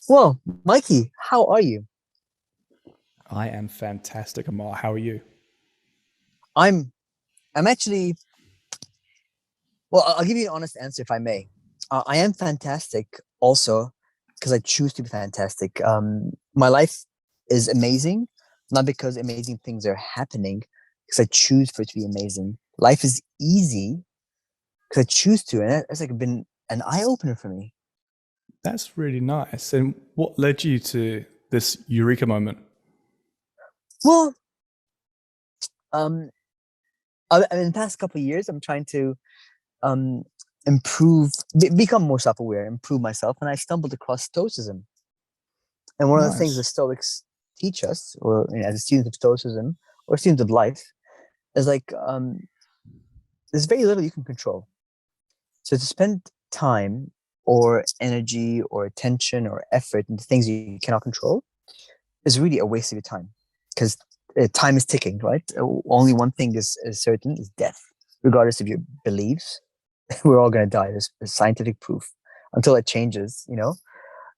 Well, Mikey, how are you? I am fantastic, Amar. How are you? I'm I'm actually well, I'll give you an honest answer if I may. I am fantastic also because I choose to be fantastic. My life is amazing, not because amazing things are happening, because I choose for it to be amazing. Life is easy because I choose to, and it's like been an eye opener for me. That's really nice. And what led you to this eureka moment? Well, um, in the past couple of years, I'm trying to um improve, become more self-aware, improve myself, and I stumbled across Stoicism. And one of the things the Nice. Stoics teach us, or as a student of Stoicism or student of life, is like there's very little you can control. So to spend time or energy or attention or effort into things you cannot control is really a waste of your time because time is ticking, right? Only one thing is certain is death, regardless of your beliefs. We're all going to die. There's scientific proof until it changes.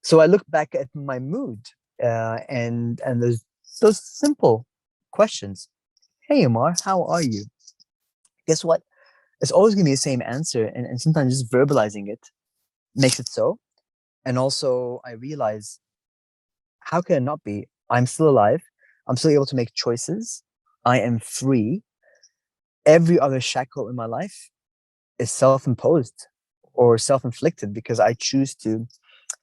So I look back at my mood and there's those simple questions. Hey, Amar, how are you? Guess what? It's always going to be the same answer. And sometimes just verbalizing it makes it so. And also, I realize how can it not be? I'm still alive. I'm still able to make choices. I am free. Every other shackle in my life is self imposed or self inflicted because I choose to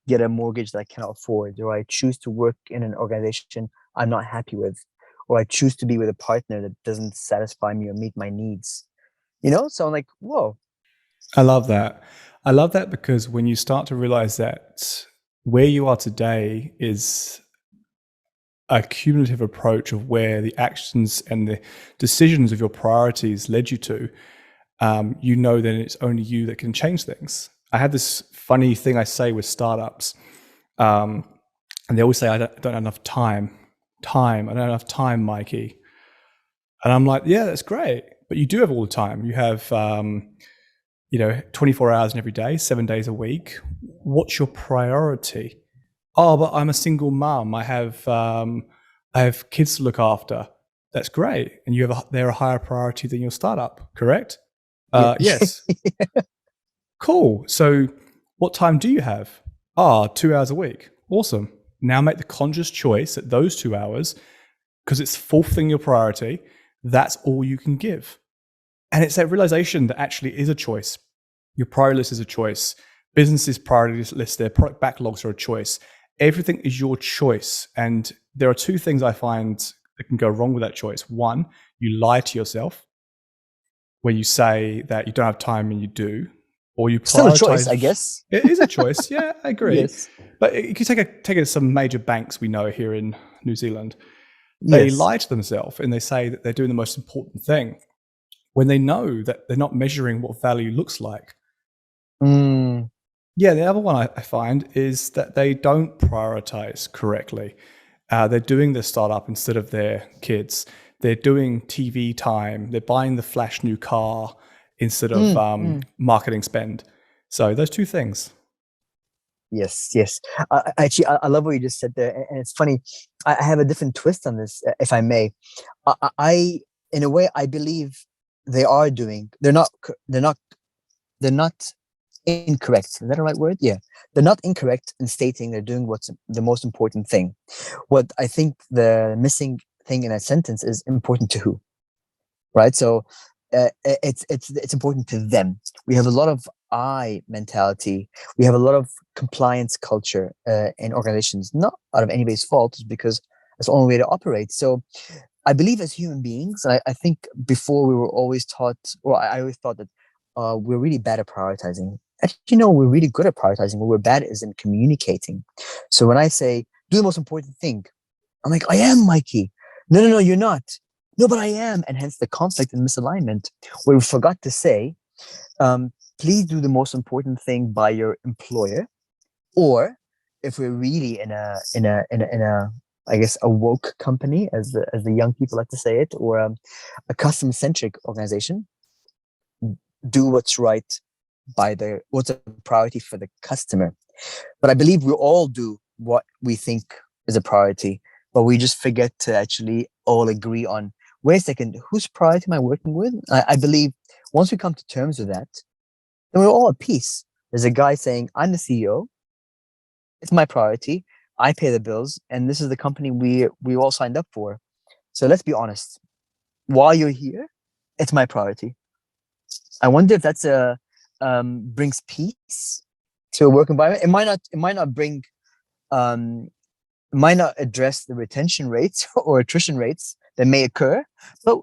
get a mortgage that I cannot afford, or I choose to work in an organization I'm not happy with, or I choose to be with a partner that doesn't satisfy me or meet my needs. So I'm like, whoa. I love that. I love that because when you start to realize that where you are today is a cumulative approach of where the actions and the decisions of your priorities led you to, you know then it's only you that can change things. I had this funny thing I say with startups, um, and they always say, I don't have enough time. I don't have enough time, Mikey. And I'm like, yeah, that's great. But you do have all the time. You have, 24 hours in every day, 7 days a week. What's your priority? Oh, but I'm a single mum. I have kids to look after. That's great. And they're a higher priority than your startup, correct? Yeah. Yes. Cool. So what time do you have? 2 hours a week. Awesome. Now make the conscious choice at those 2 hours, because it's fourth thing your priority. That's all you can give. And it's that realization that actually is a choice. Your priority list is a choice. Businesses' priority list, their product backlogs are a choice. Everything is your choice. And there are two things I find that can go wrong with that choice. One, you lie to yourself when you say that you don't have time and you do, or you Still a choice, I prioritize. guess. It is a choice. Yeah, I agree. Yes. But you can take it to some major banks we know here in New Zealand. They Yes. lie to themselves and they say that they're doing the most important thing when they know that they're not measuring what value looks like. Mm, Yeah, the other one I find is that they don't prioritize correctly. They're doing the startup instead of their kids. They're doing TV time. They're buying the flash new car instead of mm. marketing spend. So those two things. Yes, yes. Actually, I love what you just said there, and it's funny. I have a different twist on this, if I may. In a way, I believe they are doing. They're not incorrect. Is that the right word? Yeah, they're not incorrect in stating they're doing what's the most important thing. What I think the missing thing in that sentence is important to who, right? So it's important to them. We have a lot of I mentality. We have a lot of compliance culture in organizations, not out of anybody's fault, it's because it's the only way to operate. So I believe as human beings, I think before we were always taught, or I always thought that we're really bad at prioritizing. Actually, no, we're really good at prioritizing. What we're bad is in communicating. So when I say, do the most important thing, I'm like, I am, Mikey. No, no, no, you're not. No, but I am. And hence the conflict and misalignment where we forgot to say, please do the most important thing by your employer. Or if we're really in a I guess a woke company, as the young people like to say it, or a customer centric organization, do what's right by the what's a priority for the customer. But I believe we all do what we think is a priority, but we just forget to actually all agree on, wait a second, whose priority am I working with? I believe once we come to terms with that, then we're all at peace. There's a guy saying, I'm the CEO, it's my priority, I pay the bills, and this is the company we all signed up for. So let's be honest. While you're here, it's my priority. I wonder if that's a brings peace to a work environment. It might not bring um, might not address the retention rates or attrition rates that may occur, but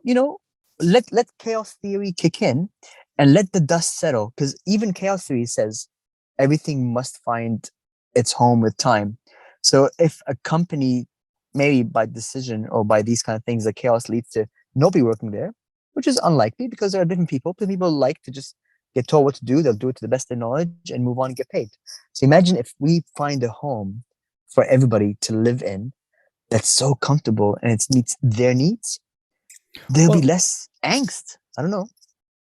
let chaos theory kick in and let the dust settle, because even chaos theory says everything must find its home with time. So if a company, maybe by decision or by these kind of things, the chaos leads to nobody working there, which is unlikely because there are different people. People like to just get told what to do, they'll do it to the best of their knowledge and move on and get paid. So imagine if we find a home for everybody to live in that's so comfortable and it meets their needs, there'll be less angst. I don't know.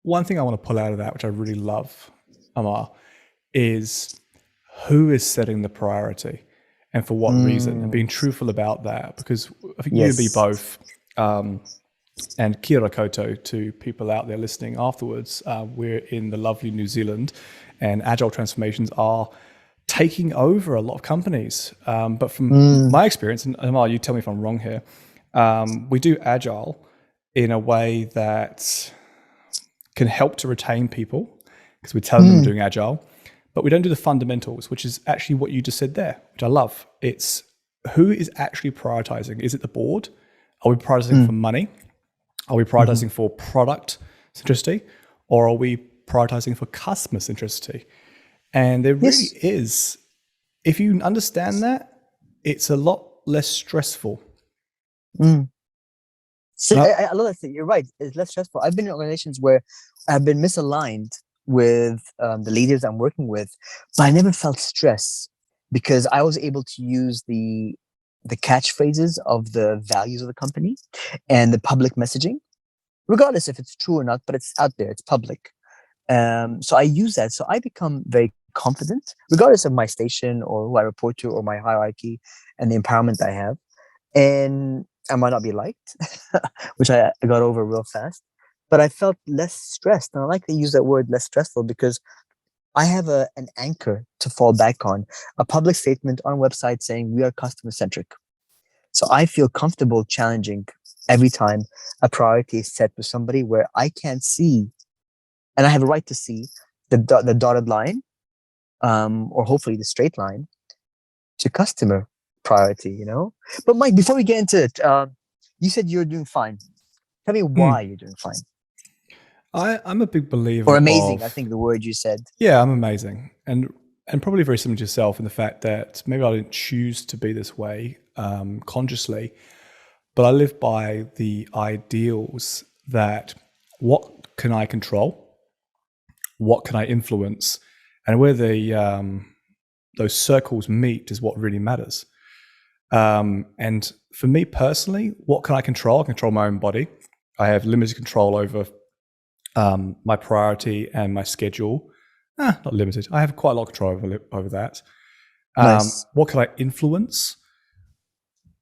One thing I want to pull out of that, which I really love, Amar, is who is setting the priority and for what reason, and being truthful about that. Because I think you and me both, and kia ora koutou to people out there listening afterwards, we're in the lovely New Zealand, and agile transformations are taking over a lot of companies. But from my experience, and Amar, you tell me if I'm wrong here, we do agile in a way that can help to retain people because we're telling them we're doing agile, but we don't do the fundamentals, which is actually what you just said there, which I love. It's who is actually prioritizing. Is it the board? Are we prioritizing for money? Are we prioritizing for product centricity? Or are we prioritizing for customer centricity? And there really is, if you understand that, it's a lot less stressful. So I love that thing. You're right. It's less stressful. I've been in organizations where I've been misaligned with the leaders I'm working with, but I never felt stress because I was able to use the catchphrases of the values of the company and the public messaging, regardless if it's true or not, but it's out there, it's public. So I use that. So I become very confident, regardless of my station or who I report to or my hierarchy and the empowerment I have. And I might not be liked, which I got over real fast, but I felt less stressed. And I like to use that word less stressful because I have an anchor to fall back on, a public statement on a website saying we are customer centric. So I feel comfortable challenging every time a priority is set with somebody where I can't see, and I have a right to see the dotted line, or hopefully the straight line to customer priority, But Mike, before we get into it, you said you're doing fine. Tell me why you're doing fine. I'm a big believer or amazing, I think the word you said. Yeah, I'm amazing. And probably very similar to yourself in the fact that maybe I didn't choose to be this way consciously, but I live by the ideals that what can I control? What can I influence? And where those circles meet is what really matters. And for me personally, what can I control? I control my own body. I have limited control over my priority and my schedule. Not limited. I have quite a lot of control over that. Nice. What can I influence?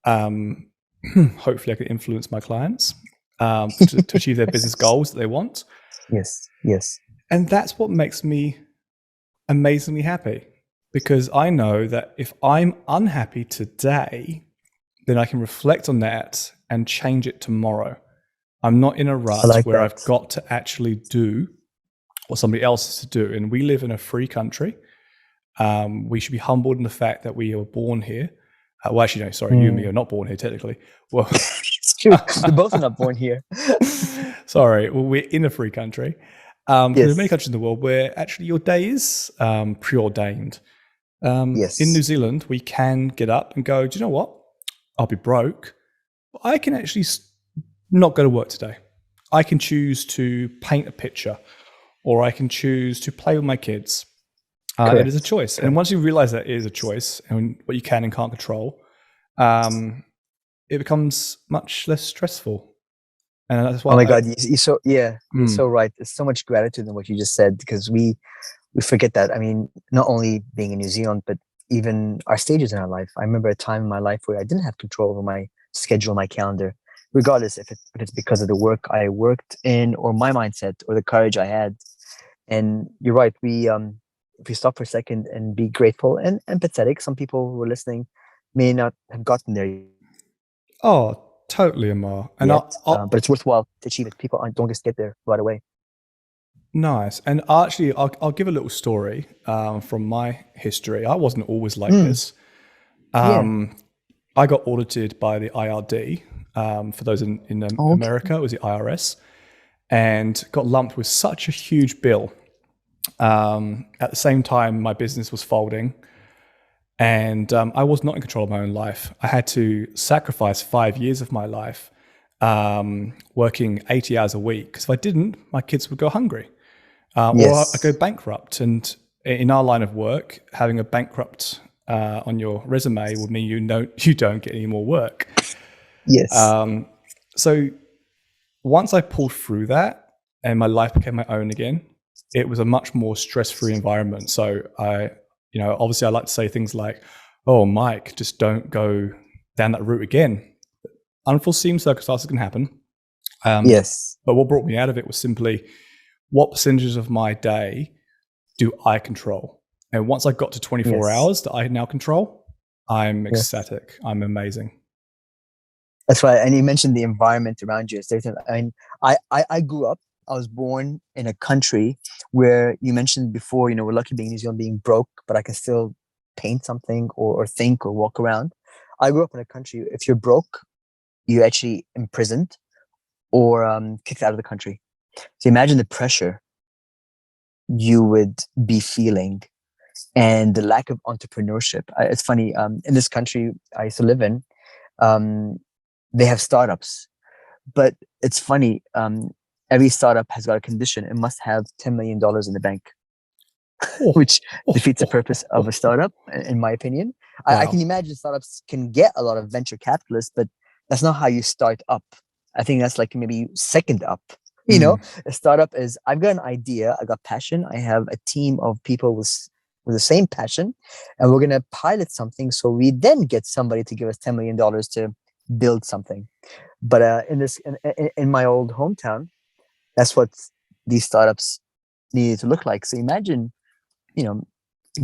Hopefully I can influence my clients to achieve their business goals that they want. Yes. And that's what makes me amazingly happy, because I know that if I'm unhappy today, then I can reflect on that and change it tomorrow. I'm not in a rut where I've got to actually do what somebody else is to do. And we live in a free country. We should be humbled in the fact that we were born here. Well, actually, no, sorry, you and me are not born here technically. Well, it's true. We're both not born here. Sorry, well, we're in a free country. Yes. There are many countries in the world where actually your day is preordained. Yes. In New Zealand, we can get up and go, do you know what? I'll be broke. But I can actually not go to work today. I can choose to paint a picture, or I can choose to play with my kids. It is a choice. Correct. And once you realize that it is a choice and what you can and can't control, it becomes much less stressful. And that's why. Oh my God, you're so you're so right. There's so much gratitude in what you just said, because we forget that. I mean, not only being in New Zealand, but even our stages in our life. I remember a time in my life where I didn't have control over my schedule, my calendar, regardless if it's because of the work I worked in or my mindset or the courage I had. And you're right. We if we stop for a second and be grateful and empathetic, some people who are listening may not have gotten there yet, Oh, totally, Amar. And but it's worthwhile to achieve it. People don't just get there right away. nice. And actually, I'll give a little story from my history. I wasn't always like Mm, this. yeah. Um, I got audited by the IRD. For those in Okay. America, it was the IRS, and got lumped with such a huge bill. At the same time, my business was folding, and I was not in control of my own life. I had to sacrifice 5 years of my life working 80 hours a week, because if I didn't, my kids would go hungry, or I go Yes. bankrupt. And in our line of work, having a bankrupt on your resume would mean you don't get any more work. Yes. So once I pulled through that and my life became my own again, it was a much more stress-free environment. So obviously I like to say things like, "Oh, Mike, just don't go down that route again." Unforeseen circumstances can happen. Yes. But what brought me out of it was simply, what percentages of my day do I control? And once I got to 24 Yes. hours that I now control, I'm Yes. ecstatic. I'm amazing. That's right. And you mentioned the environment around you. And I grew up, I was born in a country where you mentioned before, we're lucky being in New Zealand being broke, but I can still paint something or think or walk around. I grew up in a country, if you're broke, you're actually imprisoned or kicked out of the country. So imagine the pressure you would be feeling and the lack of entrepreneurship. It's funny, in this country I used to live in, um, they have startups. But it's funny. Every startup has got a condition. It must have $10 million in the bank, Oh, which oh, defeats the purpose of a startup, in my opinion. I can wow. imagine startups can get a lot of venture capitalists, but that's not how you start up. I think that's like maybe second up. You know, Mm, a startup is I've got an idea, I got passion, I have a team of people with the same passion, and we're gonna pilot something. So we then get somebody to give us $10 million to build something. But in my old hometown, that's what these startups needed to look like. So imagine, you know,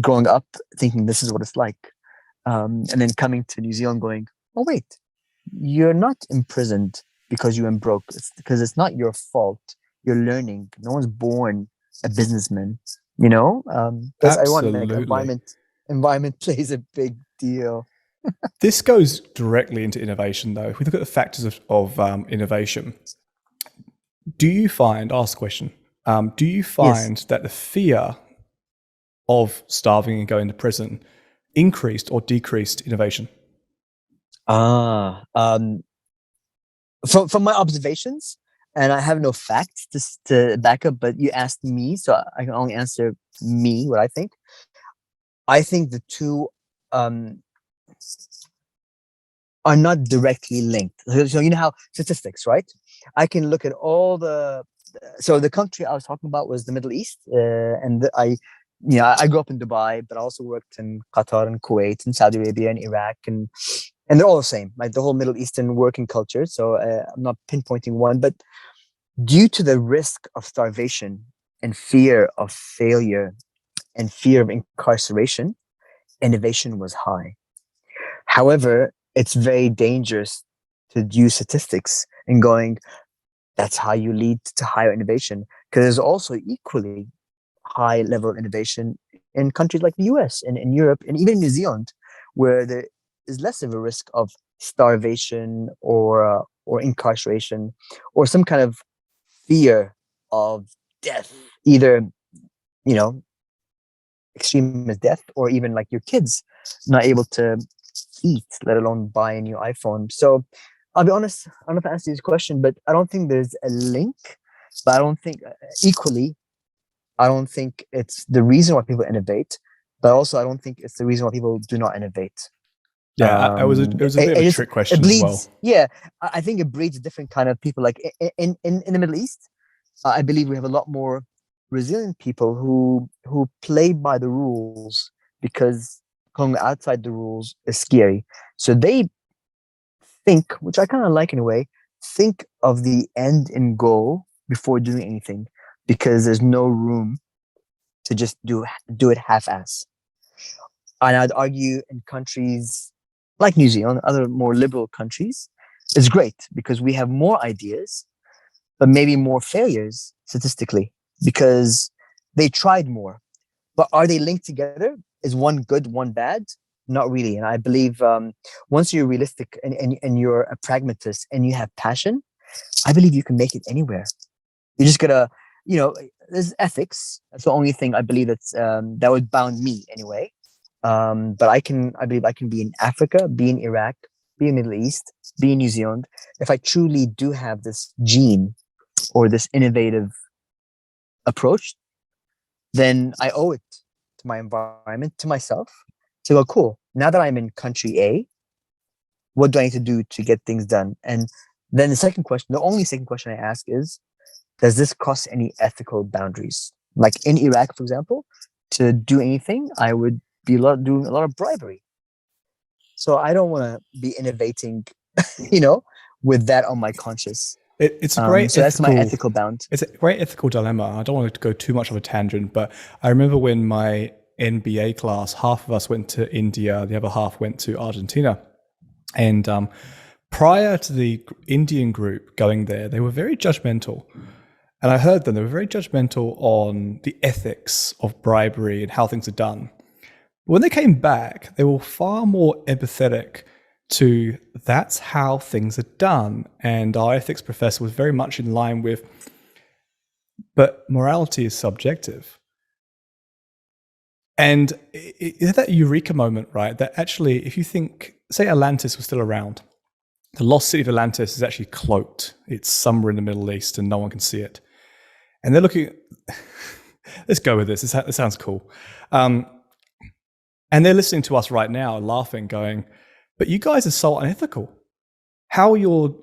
growing up thinking this is what it's like, and then coming to New Zealand, going, "Oh wait, you're not imprisoned because you went broke. It's because it's not your fault. You're learning. No one's born a businessman. That's ironic. absolutely. Environment plays a big deal. This goes directly into innovation, though. If we look at the factors of innovation, ask a question, do you Yes. find that the fear of starving and going to prison increased or decreased innovation? Ah, from my observations, and I have no facts to back up, but you asked me, so I can only answer me what I think. I think the two um, are not directly linked. So you know how statistics, right? I can look at all the. So the country I was talking about was the Middle East, I grew up in Dubai, but I also worked in Qatar and Kuwait and Saudi Arabia and Iraq and they're all the same, like the whole Middle Eastern working culture. So I'm not pinpointing one, but due to the risk of starvation and fear of failure and fear of incarceration, innovation was high. However, it's very dangerous to use statistics and going, that's how you lead to higher innovation. Because there's also equally high level of innovation in countries like the US and in Europe and even New Zealand, where there is less of a risk of starvation or incarceration or some kind of fear of death, either you know extreme as death or even like your kids not able to eat, let alone buy a new iPhone. So I'll be honest, I don't know if I answered this question, but I don't think there's a link. But I don't think equally I don't think it's the reason why people innovate, but also I don't think it's the reason why people do not innovate. Yeah, it was a bit of a It trick it question as well. bleeds. Yeah, I think it breeds a different kind of people. Like in the Middle East, I believe we have a lot more resilient people who play by the rules because going outside the rules is scary. So they think, which I kind of like in a way, think of the end and goal before doing anything, because there's no room to just do it half-ass. And I'd argue in countries like New Zealand, other more liberal countries, it's great because we have more ideas, but maybe more failures statistically because they tried more. But are they linked together? Is one good, one bad? Not really. And I believe once you're realistic and you're a pragmatist and you have passion, I believe you can make it anywhere. You just gotta, there's ethics. That's the only thing I believe that would bound me anyway. But I believe I can be in Africa, be in Iraq, be in Middle East, be in New Zealand. If I truly do have this gene or this innovative approach, then I owe it to my environment, to myself, to go, cool. Now that I'm in country A, what do I need to do to get things done? And then the only second question I ask is, does this cross any ethical boundaries? Like in Iraq, for example, to do anything, I would be doing a lot of bribery. So I don't want to be innovating, you know, with that on my conscience. It's a great So that's my ethical. ethical bound. It's a great ethical dilemma. I don't want to go too much of a tangent, but I remember when my NBA class, half of us went to India, the other half went to Argentina. And prior to the Indian group going there, they were very judgmental. And I heard them, they were very judgmental on the ethics of bribery and how things are done. But when they came back, they were far more empathetic to that's how things are done. And our ethics professor was very much in line with, but morality is subjective. And it's that eureka moment, right? That actually, if you think, say Atlantis was still around, the lost city of Atlantis is actually cloaked. It's somewhere in the Middle East and no one can see it. And they're looking, let's go with this. This sounds cool. And they're listening to us right now, laughing, going, but you guys are so unethical. How you're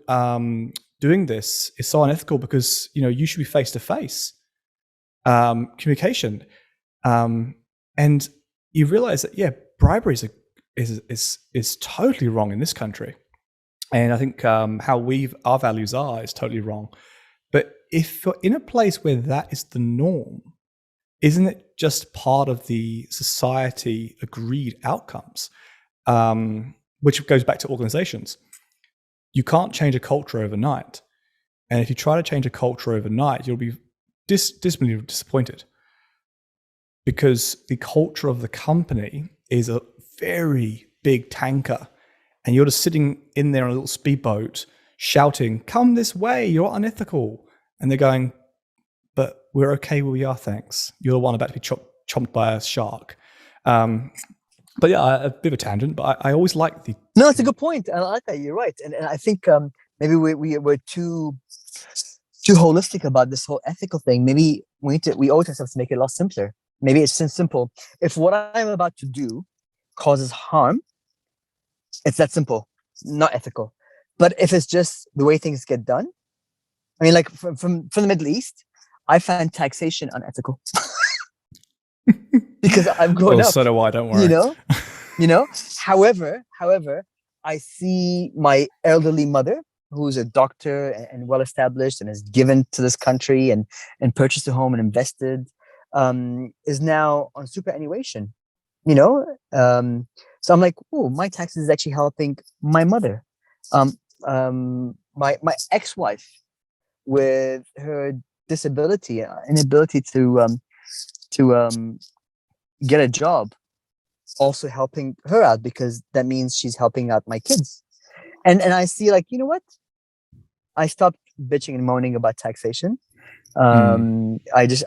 doing this is so unethical because, you should be face-to-face communication. And you realize that, bribery is totally wrong in this country. And I think how our values are is totally wrong. But if you're in a place where that is the norm, isn't it just part of the society agreed outcomes? Which goes back to organizations. You can't change a culture overnight. And if you try to change a culture overnight, you'll be dismally disappointed. Because the culture of the company is a very big tanker. And you're just sitting in there on a little speedboat shouting, come this way, you're unethical. And they're going, but we're okay where we are, thanks. You're the one about to be chomped by a shark. But yeah, a bit of a tangent, but I always like the... No, it's a good point. I like that. You're right. And I think maybe we're too holistic about this whole ethical thing. Maybe we owe it ourselves to make it a lot simpler. Maybe it's simple. If what I'm about to do causes harm, it's that simple, not ethical. But if it's just the way things get done, I mean, like from the Middle East, I find taxation unethical. Because I've grown up. So do I, don't worry. However, I see my elderly mother, who's a doctor and well established and has given to this country and purchased a home and invested, is now on superannuation. So I'm like, oh, my taxes is actually helping my mother, my ex-wife with her disability, inability to get a job, also helping her out because that means she's helping out my kids. And I see, like, you know what? I stopped bitching and moaning about taxation. I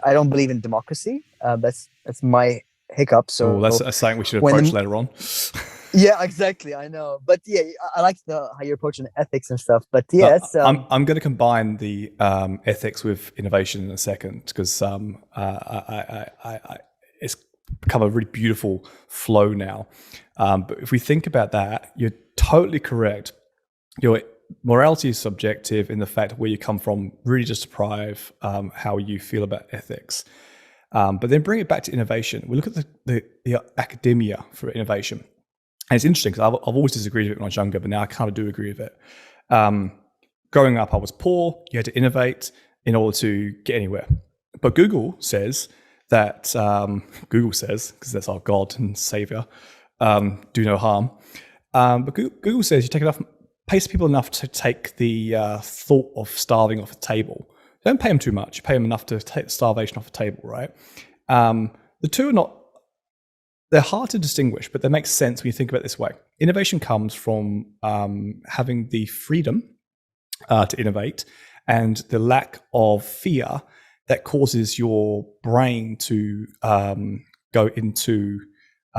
don't believe in democracy. That's my hiccup. So that's something we should approach later on. Yeah, exactly. I know, but yeah, I like how you're approaching ethics and stuff. But yeah, I'm going to combine the ethics with innovation in a second because it's become a really beautiful flow now. But if we think about that, you're totally correct. Your morality is subjective in the fact where you come from really just drive how you feel about ethics. But then bring it back to innovation. We look at the academia for innovation. And it's interesting because I've always disagreed with it when I was younger, but now I kind of do agree with it. Growing up, I was poor. You had to innovate in order to get anywhere. But Google says that, because that's our God and savior, do no harm. But Google says you take enough, pays people enough to take the thought of starving off the table. You don't pay them too much. You pay them enough to take starvation off the table, right? The two are not, they're hard to distinguish, but they make sense when you think about it this way. Innovation comes from having the freedom to innovate and the lack of fear that causes your brain to go into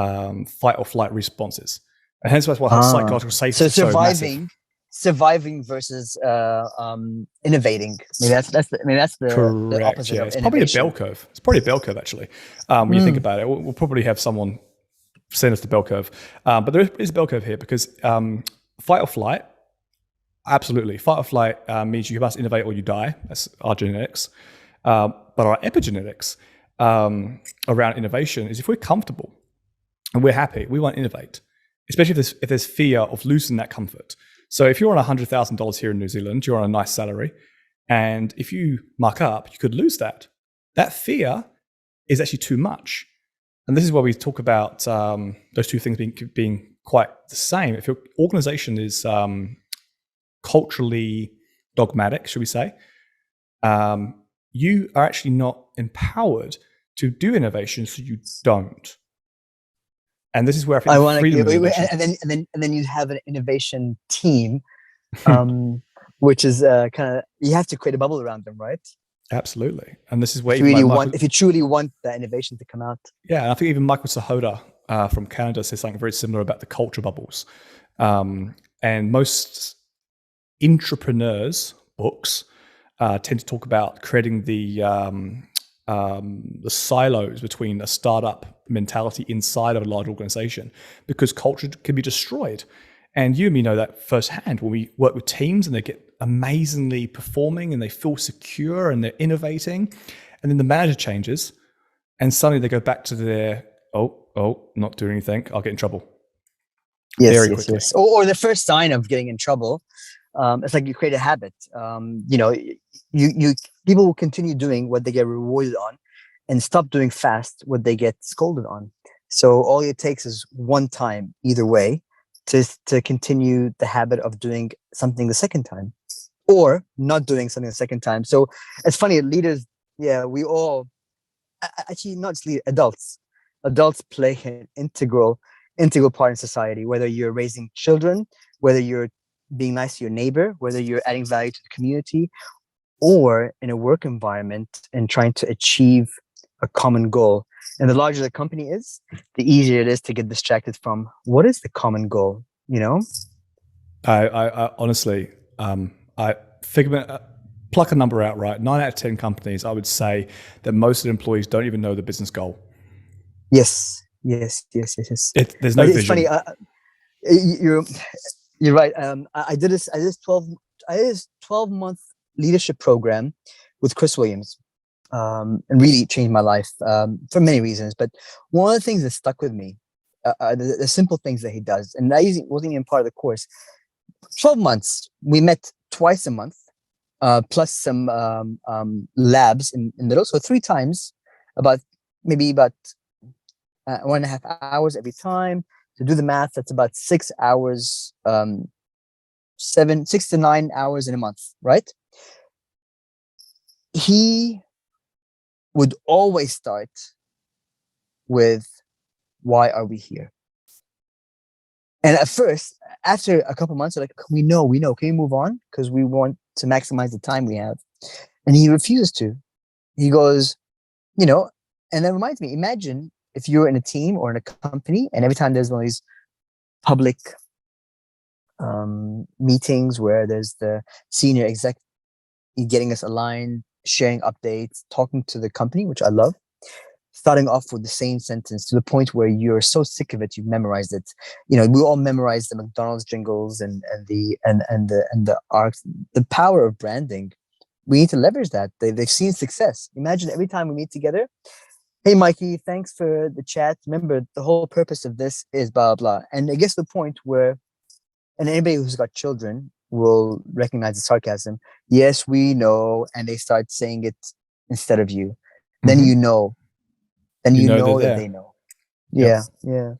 fight or flight responses. And hence why psychological safety is so massive. Surviving versus innovating. That's the opposite of it's innovation. Probably a bell curve. It's probably a bell curve, actually. When you think about it, we'll probably have someone send us the bell curve. But there is a bell curve here because fight or flight, absolutely. Fight or flight means you must innovate or you die. That's our genetics. But our epigenetics around innovation is if we're comfortable and we're happy, we won't innovate, especially if there's fear of losing that comfort. So if you're on $100,000 here in New Zealand, you're on a nice salary, and if you muck up, you could lose that. That fear is actually too much. And this is why we talk about those two things being quite the same. If your organization is culturally dogmatic, should we say, you are actually not empowered to do innovation, so you don't. And this is where I think freedom and then you have an innovation team, which is kind of, you have to create a bubble around them, right? Absolutely. And this is where if you truly want that innovation to come out. Yeah, and I think even Michael Sahota from Canada says something very similar about the culture bubbles. And most entrepreneurs' books tend to talk about creating the silos between a startup mentality inside of a large organization, because culture can be destroyed. And you and me know that firsthand when we work with teams and they get amazingly performing and they feel secure and they're innovating, and then the manager changes and suddenly they go back to their, not doing anything, I'll get in trouble. Yes. Or the first sign of getting in trouble, it's like you create a habit. You people will continue doing what they get rewarded on and stop doing fast what they get scolded on. So all it takes is one time either way to continue the habit of doing something the second time or not doing something the second time. So it's funny, leaders, we all, actually not just leaders, adults play an integral part in society, whether you're raising children, whether you're being nice to your neighbor, whether you're adding value to the community, or in a work environment and trying to achieve a common goal. And the larger the company is, the easier it is to get distracted from what is the common goal, I honestly, I figure, pluck a number out, right? 9 out of 10 companies, I would say that most of the employees don't even know the business goal. Yes. There's no vision. It's funny. You're right. I did this 12-month leadership program with Chris Williams, and really changed my life for many reasons. But one of the things that stuck with me, the simple things that he does, and I wasn't even part of the course. 12 months, we met twice a month, plus some labs in the middle. So 3 times, about 1.5 hours every time. To do the math, that's about 6 hours, 6 to 9 hours in a month, right? He would always start with, why are we here? And at first, after a couple months, we're like, we know, can we move on? Because we want to maximize the time we have. And he refuses to. He goes, and that reminds me, imagine if you're in a team or in a company, and every time there's one of these public meetings where there's the senior exec getting us aligned, sharing updates, talking to the company, which I love, starting off with the same sentence to the point where you're so sick of it, you've memorized it. We all memorize the McDonald's jingles and the arcs. The power of branding, we need to leverage that. They've seen success. Imagine every time we meet together, Hey, Mikey, thanks for the chat. Remember, the whole purpose of this is blah, blah. And it gets to the point where, and anybody who's got children will recognize the sarcasm. Yes, we know. And they start saying it instead of you. Then Hmm. you know. Then You you know they're know that there. they know. Yep. Yeah, yeah.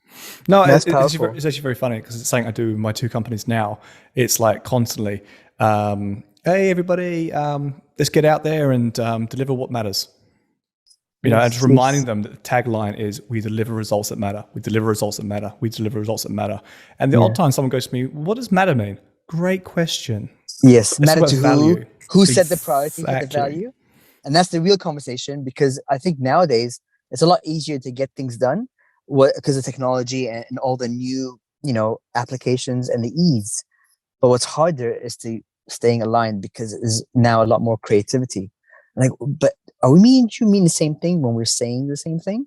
No, That's it's powerful. actually very funny because it's something I do with my two companies now. It's like constantly, hey, everybody, let's get out there and deliver what matters. And just Yes, reminding yes. them that the tagline is we deliver results that matter. We deliver results that matter. We deliver results that matter. And the odd Yeah. time someone goes to me, what does matter mean? Great question. Yes. Let's talk Matter about to who? value. Who set the priority for the Exactly. value? And that's the real conversation because I think nowadays it's a lot easier to get things done because of technology and all the new, applications and the ease. But what's harder is to staying aligned because there's now a lot more creativity. Like, but are we mean you mean the same thing when we're saying the same thing?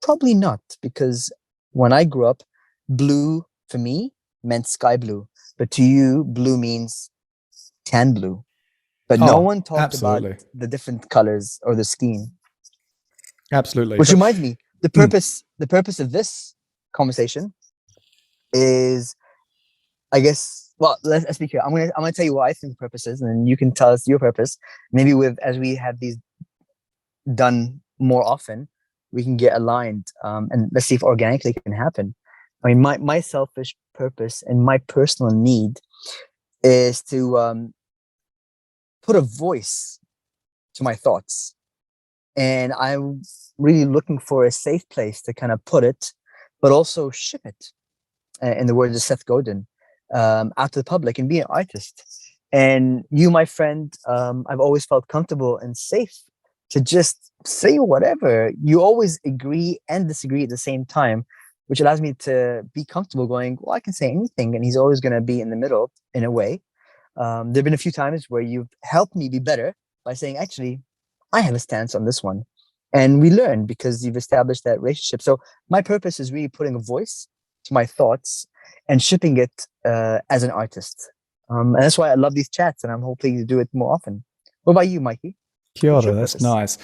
Probably not, because when I grew up, blue for me meant sky blue. But to you, blue means tan blue. But no Oh, one talked about absolutely. the different colors or the scheme. Absolutely. Which So, reminds me, the purpose of this conversation is, I guess, well, let's be clear. I'm gonna tell you what I think the purpose is, and then you can tell us your purpose. Maybe with as we have these done more often, we can get aligned, and let's see if organically can happen. I mean, my selfish purpose and my personal need is to put a voice to my thoughts, and I'm really looking for a safe place to kind of put it, but also ship it. In the words of Seth Godin, out to the public and be an artist. And you, my friend, I've always felt comfortable and safe to just say whatever. You always agree and disagree at the same time, which allows me to be comfortable going, well, I can say anything. And he's always going to be in the middle in a way. There have been a few times where you've helped me be better by saying, actually, I have a stance on this one. And we learn because you've established that relationship. So my purpose is really putting a voice to my thoughts and shipping it as an artist. And that's why I love these chats, and I'm hoping to do it more often. What about you, Mikey? kia What's ora, your that's purpose? nice.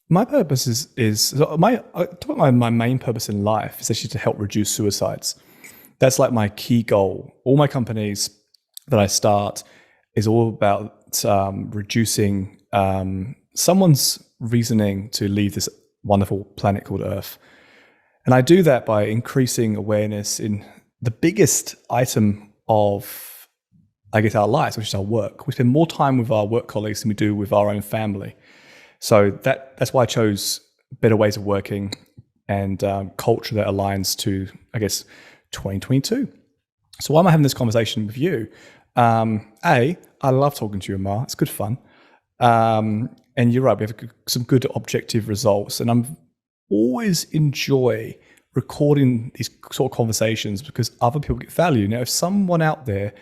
My purpose is so my main purpose in life is actually to help reduce suicides. That's like my key goal. All my companies that I start is all about reducing someone's reasoning to leave this wonderful planet called Earth. And I do that by increasing awareness in the biggest item of, I guess, our lives, which is our work. We spend more time with our work colleagues than we do with our own family. So that's why I chose better ways of working and culture that aligns to, I guess, 2022. So why am I having this conversation with you? I love talking to you, Amar. It's good fun. And you're right, we have some good objective results. And I'm always enjoy recording these sort of conversations because other people get value. Now, if someone out there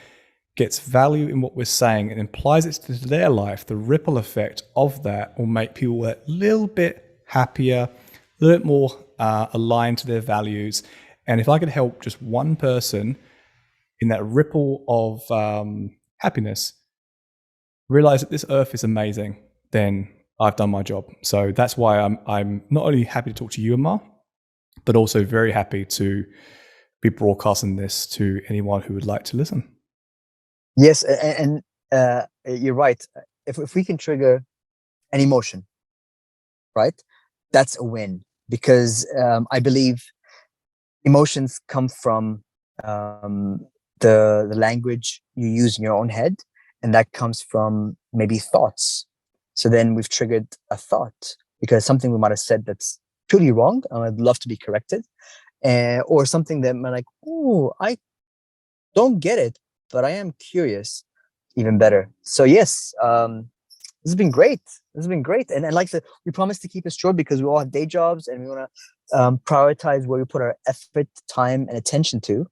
gets value in what we're saying and implies it to their life, the ripple effect of that will make people a little bit happier, a little bit more aligned to their values. And if I could help just one person in that ripple of happiness realize that this earth is amazing, then I've done my job. So that's why I'm not only happy to talk to you, Amar, but also very happy to be broadcasting this to anyone who would like to listen. Yes, and you're right. If we can trigger an emotion, right, that's a win because I believe emotions come from um, the language you use in your own head, and that comes from maybe thoughts. So then we've triggered a thought because something we might have said that's truly wrong, and I'd love to be corrected, or something that I'm like, oh, I don't get it, but I am curious, even better. So yes, this has been great. This has been great, and like I said, we promise to keep it short because we all have day jobs, and we want to prioritize where we put our effort, time, and attention to.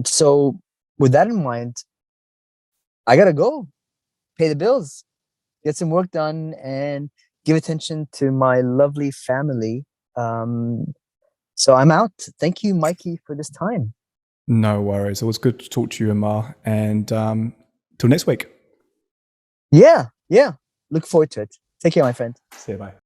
So with that in mind, I gotta go pay the bills, get some work done, and give attention to my lovely family. Um, so I'm out. Thank you, Mikey, for this time. No worries. It was good to talk to you, Amar. And till next week. Yeah, yeah. Look forward to it. Take care, my friend. See you. Bye.